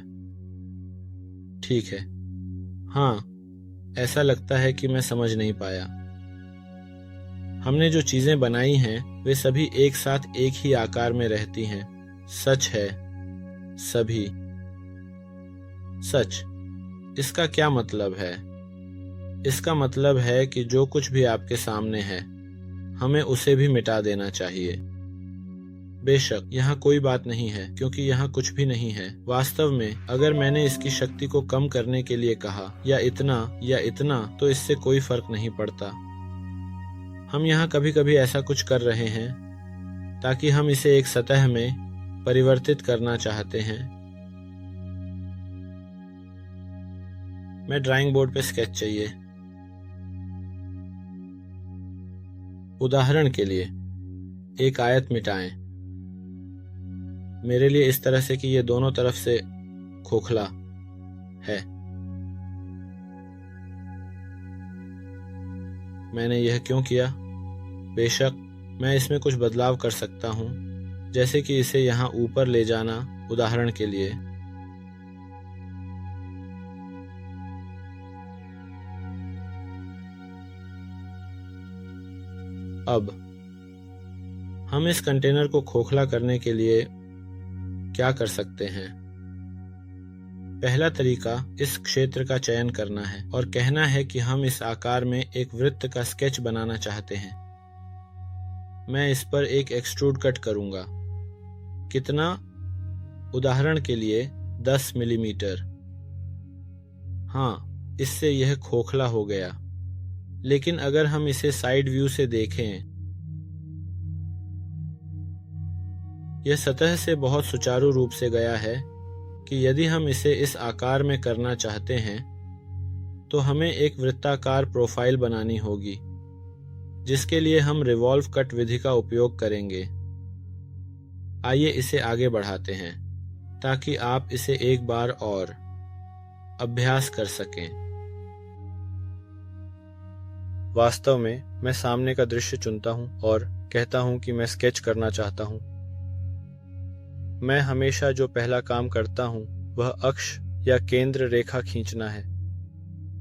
ठीक है। हाँ, ऐसा लगता है कि मैं समझ नहीं पाया। हमने जो चीजें बनाई हैं वे सभी एक साथ एक ही आकार में रहती हैं। सच है, सभी सच। इसका क्या मतलब है? इसका मतलब है कि जो कुछ भी आपके सामने है, हमें उसे भी मिटा देना चाहिए। बेशक यहाँ कोई बात नहीं है, क्योंकि यहाँ कुछ भी नहीं है। वास्तव में अगर मैंने इसकी शक्ति को कम करने के लिए कहा या इतना तो इससे कोई फर्क नहीं पड़ता। हम यहाँ कभी कभी ऐसा कुछ कर रहे हैं ताकि हम इसे एक सतह में परिवर्तित करना चाहते हैं। मैं ड्राइंग बोर्ड पे स्केच चाहिए। उदाहरण के लिए एक आयत मिटाएं। मेरे लिए इस तरह से कि ये दोनों तरफ से खोखला है। मैंने यह क्यों किया? बेशक मैं इसमें कुछ बदलाव कर सकता हूं, जैसे कि इसे यहां ऊपर ले जाना, उदाहरण के लिए। अब हम इस कंटेनर को खोखला करने के लिए क्या कर सकते हैं? पहला तरीका इस क्षेत्र का चयन करना है और कहना है कि हम इस आकार में एक वृत्त का स्केच बनाना चाहते हैं। मैं इस पर एक एक्सट्रूड कट करूंगा। कितना? उदाहरण के लिए 10 मिलीमीटर। हाँ, इससे यह खोखला हो गया। लेकिन अगर हम इसे साइड व्यू से देखें, यह सतह से बहुत सुचारू रूप से गया है कि यदि हम इसे इस आकार में करना चाहते हैं तो हमें एक वृत्ताकार प्रोफाइल बनानी होगी, जिसके लिए हम रिवॉल्व कट विधि का उपयोग करेंगे। आइए इसे आगे बढ़ाते हैं ताकि आप इसे एक बार और अभ्यास कर सकें। वास्तव में मैं सामने का दृश्य चुनता हूं और कहता हूं कि मैं स्केच करना चाहता हूं। मैं हमेशा जो पहला काम करता हूं वह अक्ष या केंद्र रेखा खींचना है।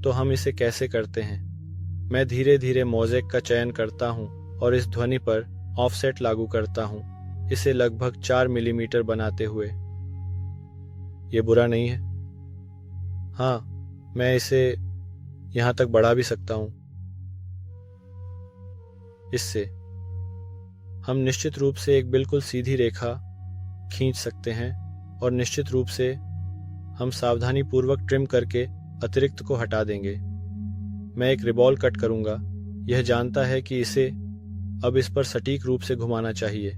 तो हम इसे कैसे करते हैं? मैं धीरे धीरे मोज़ेक का चयन करता हूँ और इस ध्वनि पर ऑफसेट लागू करता हूँ, इसे लगभग 4 मिलीमीटर बनाते हुए। ये बुरा नहीं है। हाँ, मैं इसे यहाँ तक बढ़ा भी सकता हूँ। इससे हम निश्चित रूप से एक बिल्कुल सीधी रेखा खींच सकते हैं और निश्चित रूप से हम सावधानी पूर्वक ट्रिम करके अतिरिक्त को हटा देंगे। मैं एक रिबॉल कट करूंगा, यह जानता है कि इसे अब इस पर सटीक रूप से घुमाना चाहिए।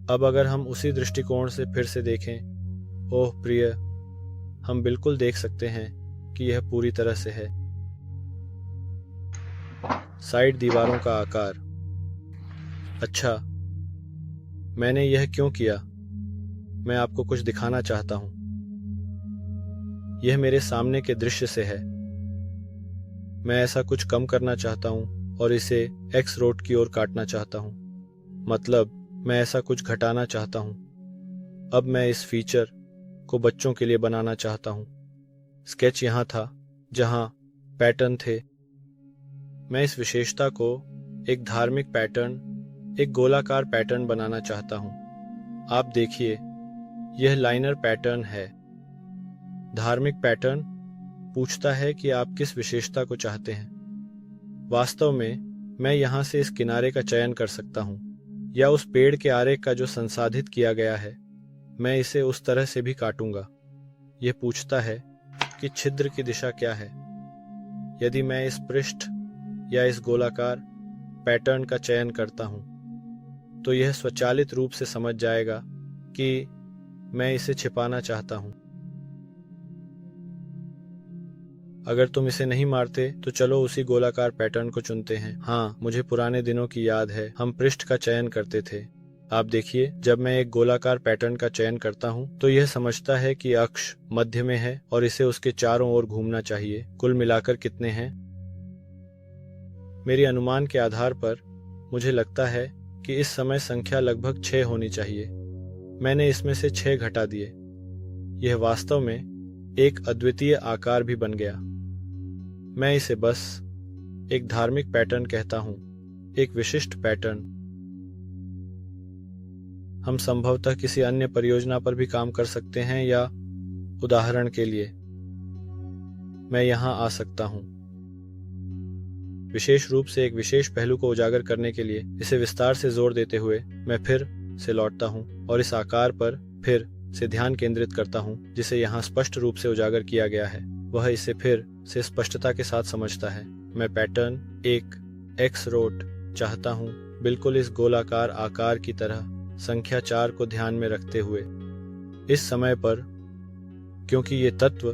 अब अगर हम उसी दृष्टिकोण से फिर से देखें, ओह प्रिय, हम बिल्कुल देख सकते हैं कि यह पूरी तरह से है। साइड दीवारों का आकार। अच्छा, मैंने यह क्यों किया? मैं आपको कुछ दिखाना चाहता हूं। यह मेरे सामने के दृश्य से है। मैं ऐसा कुछ कम करना चाहता हूं और इसे एक्स रोड की ओर काटना चाहता हूं। मतलब, मैं ऐसा कुछ घटाना चाहता हूं। अब मैं इस फीचर को बच्चों के लिए बनाना चाहता हूं। स्केच यहां था जहां पैटर्न थे। मैं इस विशेषता को एक धार्मिक पैटर्न, एक गोलाकार पैटर्न बनाना चाहता हूं। आप देखिए, यह लाइनर पैटर्न है। धार्मिक पैटर्न पूछता है कि आप किस विशेषता को चाहते हैं। वास्तव में मैं यहां से इस किनारे का चयन कर सकता हूं, या उस पेड़ के आरेख का जो संसाधित किया गया है। मैं इसे उस तरह से भी काटूंगा। यह पूछता है कि छिद्र की दिशा क्या है। यदि मैं इस पृष्ठ या इस गोलाकार पैटर्न का चयन करता हूं, तो यह स्वचालित रूप से समझ जाएगा कि मैं इसे छिपाना चाहता हूं। अगर तुम इसे नहीं मारते तो चलो उसी गोलाकार पैटर्न को चुनते हैं। हाँ, मुझे पुराने दिनों की याद है, हम पृष्ठ का चयन करते थे। आप देखिए, जब मैं एक गोलाकार पैटर्न का चयन करता हूं, तो यह समझता है कि अक्ष मध्य में है और इसे उसके चारों ओर घूमना चाहिए। कुल मिलाकर कितने हैं? मेरी अनुमान के आधार पर मुझे लगता है कि इस समय संख्या लगभग 6 होनी चाहिए। मैंने इसमें से 6 घटा दिए। यह वास्तव में एक अद्वितीय आकार भी बन गया। मैं इसे बस एक धार्मिक पैटर्न कहता हूं, एक विशिष्ट पैटर्न। हम संभवतः किसी अन्य परियोजना पर भी काम कर सकते हैं, या उदाहरण के लिए मैं यहां आ सकता हूं। विशेष रूप से एक विशेष पहलू को उजागर करने के लिए इसे विस्तार से जोर देते हुए मैं फिर से लौटता हूं और इस आकार पर फिर से ध्यान केंद्रित करता हूं जिसे यहां स्पष्ट रूप से उजागर किया गया है। वह इसे फिर से स्पष्टता के साथ समझता है। मैं पैटर्न एक एक्स रोड चाहता हूं, बिल्कुल इस गोलाकार आकार की तरह, संख्या 4 को ध्यान में रखते हुए। इस समय पर, क्योंकि ये तत्व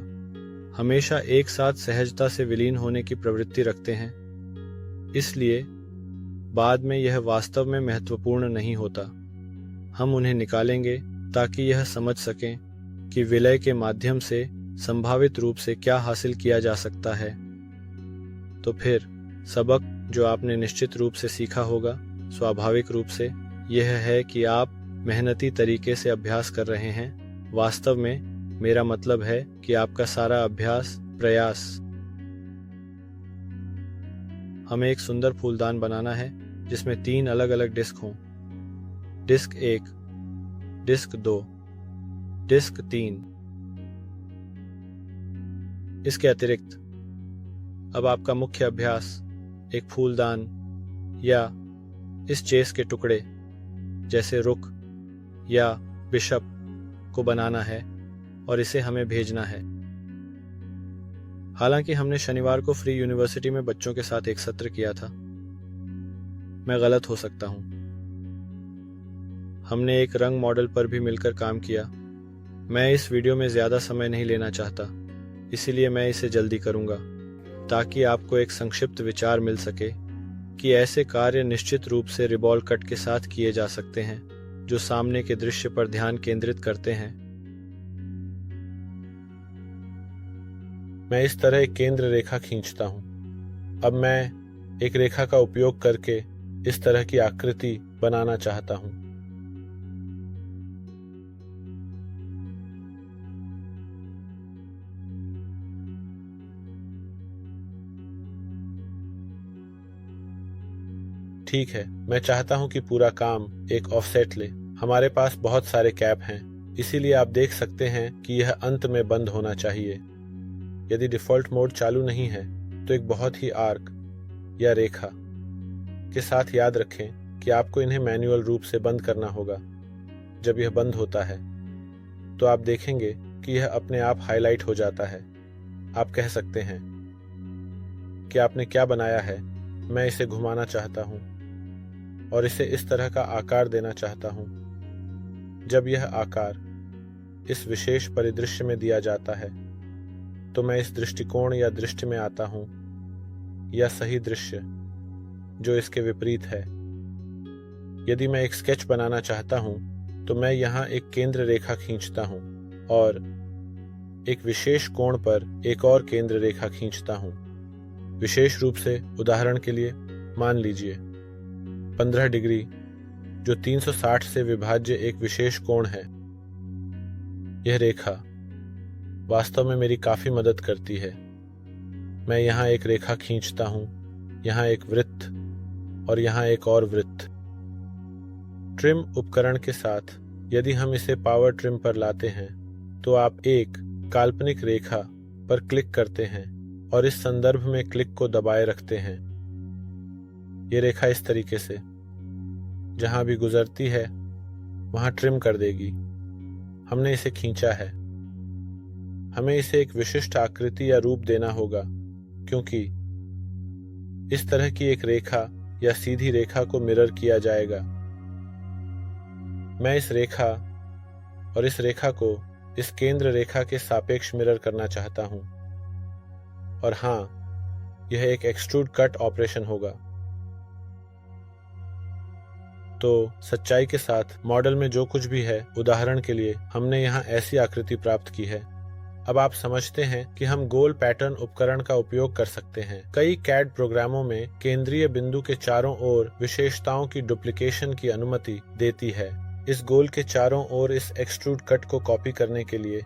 हमेशा एक साथ सहजता से विलीन होने की प्रवृत्ति रखते हैं, इसलिए बाद में यह वास्तव में महत्वपूर्ण नहीं होता। हम उन्हें निकालेंगे ताकि यह समझ सकें कि विलय के माध्यम से संभावित रूप से क्या हासिल किया जा सकता है। तो फिर सबक जो आपने निश्चित रूप से सीखा होगा, स्वाभाविक रूप से, यह है कि आप मेहनती तरीके से अभ्यास कर रहे हैं। वास्तव में मेरा मतलब है कि आपका सारा अभ्यास, प्रयास। हमें एक सुंदर फूलदान बनाना है जिसमें 3 अलग अलग डिस्क हों। Disk 1, disk 2, disk 3। इसके अतिरिक्त अब आपका मुख्य अभ्यास एक फूलदान या इस चेस के टुकड़े जैसे रुक या बिशप को बनाना है और इसे हमें भेजना है। हालांकि हमने शनिवार को फ्री यूनिवर्सिटी में बच्चों के साथ एक सत्र किया था। मैं गलत हो सकता हूं। हमने एक रंग मॉडल पर भी मिलकर काम किया। मैं इस वीडियो में ज्यादा समय नहीं लेना चाहता, इसीलिए मैं इसे जल्दी करूंगा ताकि आपको एक संक्षिप्त विचार मिल सके कि ऐसे कार्य निश्चित रूप से रिबॉल कट के साथ किए जा सकते हैं जो सामने के दृश्य पर ध्यान केंद्रित करते हैं। मैं इस तरह एक केंद्र रेखा खींचता हूं। अब मैं एक रेखा का उपयोग करके इस तरह की आकृति बनाना चाहता हूं। ठीक है, मैं चाहता हूं कि पूरा काम एक ऑफसेट ले। हमारे पास बहुत सारे कैप हैं, इसीलिए आप देख सकते हैं कि यह अंत में बंद होना चाहिए। यदि डिफ़ॉल्ट मोड चालू नहीं है तो एक बहुत ही आर्क या रेखा के साथ याद रखें कि आपको इन्हें मैन्युअल रूप से बंद करना होगा। जब यह बंद होता है तो आप देखेंगे कि यह अपने आप हाईलाइट हो जाता है। आप कह सकते हैं कि आपने क्या बनाया है। मैं इसे घुमाना चाहता हूं और इसे इस तरह का आकार देना चाहता हूं। जब यह आकार इस विशेष परिदृश्य में दिया जाता है तो मैं इस दृष्टिकोण या दृष्टि में आता हूं, या सही दृश्य जो इसके विपरीत है। यदि मैं एक स्केच बनाना चाहता हूं तो मैं यहां एक केंद्र रेखा खींचता हूं और एक विशेष कोण पर एक और केंद्र रेखा खींचता हूं। विशेष रूप से उदाहरण के लिए मान लीजिए 15 डिग्री, जो 360 से विभाज्य एक विशेष कोण है। यह रेखा वास्तव में मेरी काफी मदद करती है। मैं यहाँ एक रेखा खींचता हूँ, यहाँ एक वृत्त और यहाँ एक और वृत्त। ट्रिम उपकरण के साथ यदि हम इसे पावर ट्रिम पर लाते हैं तो आप एक काल्पनिक रेखा पर क्लिक करते हैं और इस संदर्भ में क्लिक को दबाए रखते हैं। ये रेखा इस तरीके से जहां भी गुजरती है वहां ट्रिम कर देगी। हमने इसे खींचा है। हमें इसे एक विशिष्ट आकृति या रूप देना होगा, क्योंकि इस तरह की एक रेखा या सीधी रेखा को मिरर किया जाएगा। मैं इस रेखा और इस रेखा को इस केंद्र रेखा के सापेक्ष मिरर करना चाहता हूं। और हां, यह एक एक्सट्रूड कट ऑपरेशन होगा। तो सच्चाई के साथ मॉडल में जो कुछ भी है, उदाहरण के लिए हमने यहाँ ऐसी आकृति प्राप्त की है। अब आप समझते हैं कि हम गोल पैटर्न उपकरण का उपयोग कर सकते हैं। कई कैड प्रोग्रामों में केंद्रीय बिंदु के चारों ओर विशेषताओं की डुप्लीकेशन की अनुमति देती है। इस गोल के चारों ओर इस एक्सट्रूड कट को कॉपी करने के लिए,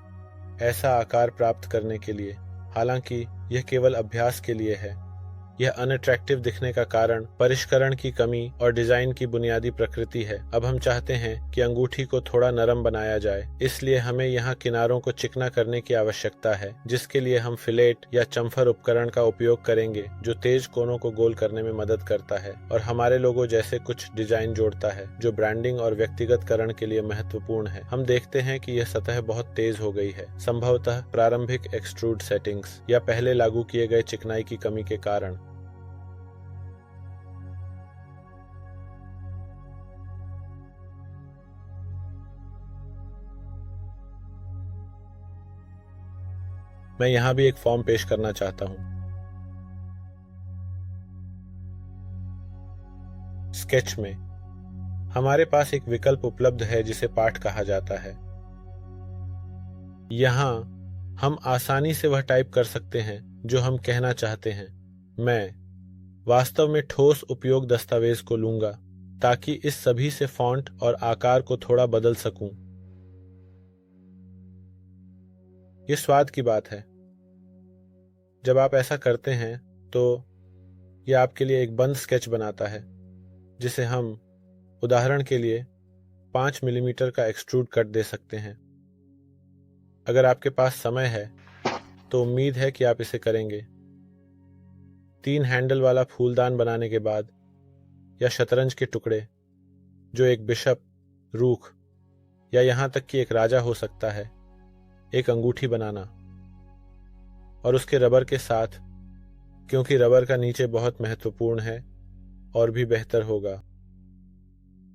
ऐसा आकार प्राप्त करने के लिए। हालांकि यह केवल अभ्यास के लिए है। यह अनअट्रैक्टिव दिखने का कारण परिष्करण की कमी और डिजाइन की बुनियादी प्रकृति है। अब हम चाहते हैं कि अंगूठी को थोड़ा नरम बनाया जाए, इसलिए हमें यहाँ किनारों को चिकना करने की आवश्यकता है, जिसके लिए हम फिलेट या चम्फर उपकरण का उपयोग करेंगे, जो तेज कोनों को गोल करने में मदद करता है और हमारे लोगों जैसे कुछ डिजाइन जोड़ता है, जो ब्रांडिंग और व्यक्तिगतकरण के लिए महत्वपूर्ण है। हम देखते हैं कि यह सतह बहुत तेज हो गई है, संभवतः प्रारंभिक एक्सट्रूड सेटिंग्स या पहले लागू किए गए चिकनाई की कमी के कारण। मैं यहां भी एक फॉर्म पेश करना चाहता हूं। स्केच में हमारे पास एक विकल्प उपलब्ध है जिसे पाठ कहा जाता है। यहां हम आसानी से वह टाइप कर सकते हैं जो हम कहना चाहते हैं। मैं वास्तव में ठोस उपयोग दस्तावेज को लूंगा ताकि इस सभी से फॉन्ट और आकार को थोड़ा बदल सकूं। ये स्वाद की बात है। जब आप ऐसा करते हैं तो यह आपके लिए एक बंद स्केच बनाता है, जिसे हम उदाहरण के लिए 5 मिलीमीटर का एक्सट्रूड कट दे सकते हैं। अगर आपके पास समय है तो उम्मीद है कि आप इसे करेंगे। 3 हैंडल वाला फूलदान बनाने के बाद, या शतरंज के टुकड़े जो एक बिशप, रूख या यहां तक कि एक राजा हो सकता है, एक अंगूठी बनाना और उसके रबर के साथ, क्योंकि रबर का नीचे बहुत महत्वपूर्ण है, और भी बेहतर होगा।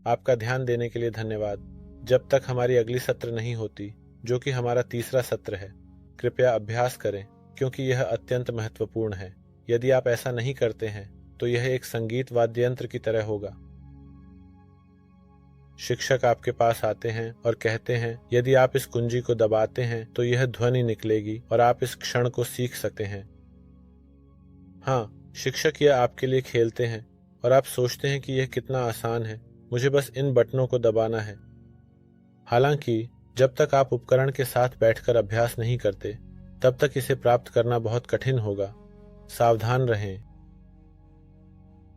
आपका ध्यान देने के लिए धन्यवाद। जब तक हमारी अगली सत्र नहीं होती, जो कि हमारा तीसरा सत्र है, कृपया अभ्यास करें, क्योंकि यह अत्यंत महत्वपूर्ण है। यदि आप ऐसा नहीं करते हैं तो यह एक संगीत वाद्य यंत्र की तरह होगा। शिक्षक आपके पास आते हैं और कहते हैं, यदि आप इस कुंजी को दबाते हैं तो यह ध्वनि निकलेगी और आप इस क्षण को सीख सकते हैं। हाँ, शिक्षक यह आपके लिए खेलते हैं और आप सोचते हैं कि यह कितना आसान है, मुझे बस इन बटनों को दबाना है। हालांकि जब तक आप उपकरण के साथ बैठकर अभ्यास नहीं करते, तब तक इसे प्राप्त करना बहुत कठिन होगा। सावधान रहें।